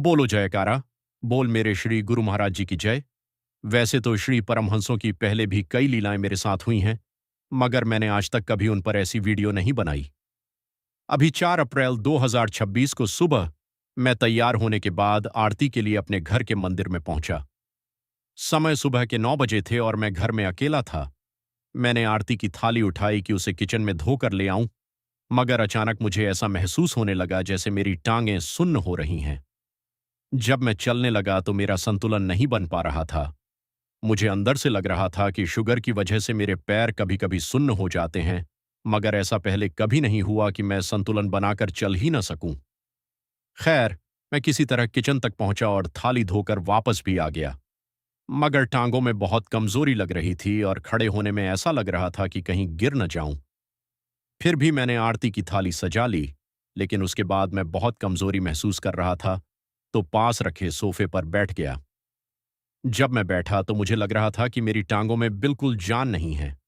बोलो जयकारा। बोल मेरे श्री गुरु महाराज जी की जय। वैसे तो श्री परमहंसों की पहले भी कई लीलाएं मेरे साथ हुई हैं, मगर मैंने आज तक कभी उन पर ऐसी वीडियो नहीं बनाई। अभी 4 अप्रैल 2026 को सुबह मैं तैयार होने के बाद आरती के लिए अपने घर के मंदिर में पहुंचा। समय सुबह के 9 बजे थे और मैं घर में अकेला था। मैंने आरती की थाली उठाई कि उसे किचन में धोकर ले आऊं, मगर अचानक मुझे ऐसा महसूस होने लगा जैसे मेरी टांगें सुन्न हो रही हैं। जब मैं चलने लगा तो मेरा संतुलन नहीं बन पा रहा था। मुझे अंदर से लग रहा था कि शुगर की वजह से मेरे पैर कभी-कभी सुन्न हो जाते हैं, मगर ऐसा पहले कभी नहीं हुआ कि मैं संतुलन बनाकर चल ही न सकूं। खैर, मैं किसी तरह किचन तक पहुंचा और थाली धोकर वापस भी आ गया, मगर टांगों में बहुत कमजोरी लग रही थी और खड़े होने में ऐसा लग रहा था कि कहीं गिर न जाऊं। फिर भी मैंने आरती की थाली सजा ली, लेकिन उसके बाद मैं बहुत कमजोरी महसूस कर रहा था, तो पास रखे सोफे पर बैठ गया। जब मैं बैठा तो मुझे लग रहा था कि मेरी टांगों में बिल्कुल जान नहीं है।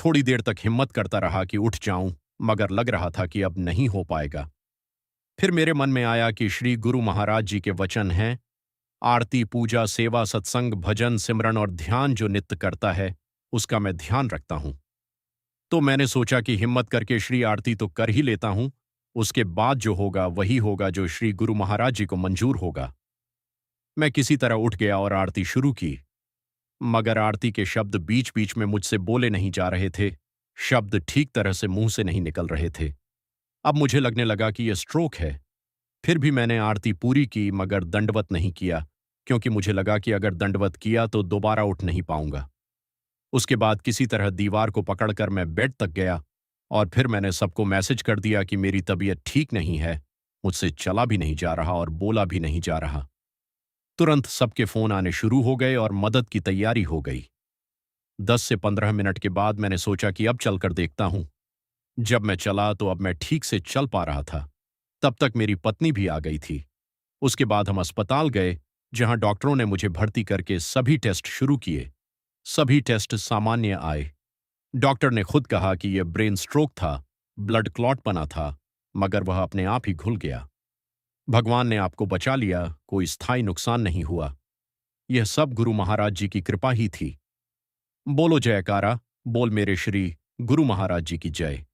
थोड़ी देर तक हिम्मत करता रहा कि उठ जाऊं, मगर लग रहा था कि अब नहीं हो पाएगा। फिर मेरे मन में आया कि श्री गुरु महाराज जी के वचन हैं, आरती, पूजा, सेवा, सत्संग, भजन, सिमरन और ध्यान जो नित्य करता है, उसका मैं ध्यान रखता हूं। तो मैंने सोचा कि हिम्मत करके श्री आरती तो कर ही लेता हूं, उसके बाद जो होगा वही होगा जो श्री गुरु महाराज जी को मंजूर होगा। मैं किसी तरह उठ गया और आरती शुरू की, मगर आरती के शब्द बीच बीच में मुझसे बोले नहीं जा रहे थे। शब्द ठीक तरह से मुंह से नहीं निकल रहे थे। अब मुझे लगने लगा कि यह स्ट्रोक है। फिर भी मैंने आरती पूरी की, मगर दंडवत नहीं किया, क्योंकि मुझे लगा कि अगर दंडवत किया तो दोबारा उठ नहीं पाऊंगा। उसके बाद किसी तरह दीवार को पकड़कर मैं बेड तक गया और फिर मैंने सबको मैसेज कर दिया कि मेरी तबीयत ठीक नहीं है, मुझसे चला भी नहीं जा रहा और बोला भी नहीं जा रहा। तुरंत सबके फोन आने शुरू हो गए और मदद की तैयारी हो गई। 10 से 15 मिनट के बाद मैंने सोचा कि अब चलकर देखता हूं। जब मैं चला तो अब मैं ठीक से चल पा रहा था। तब तक मेरी पत्नी भी आ गई थी। उसके बाद हम अस्पताल गए, जहां डॉक्टरों ने मुझे भर्ती करके सभी टेस्ट शुरू किए। सभी टेस्ट सामान्य आए। डॉक्टर ने खुद कहा कि यह ब्रेन स्ट्रोक था, ब्लड क्लॉट बना था, मगर वह अपने आप ही घुल गया। भगवान ने आपको बचा लिया, कोई स्थायी नुकसान नहीं हुआ। यह सब गुरु महाराज जी की कृपा ही थी। बोलो जयकारा। बोल मेरे श्री गुरु महाराज जी की जय।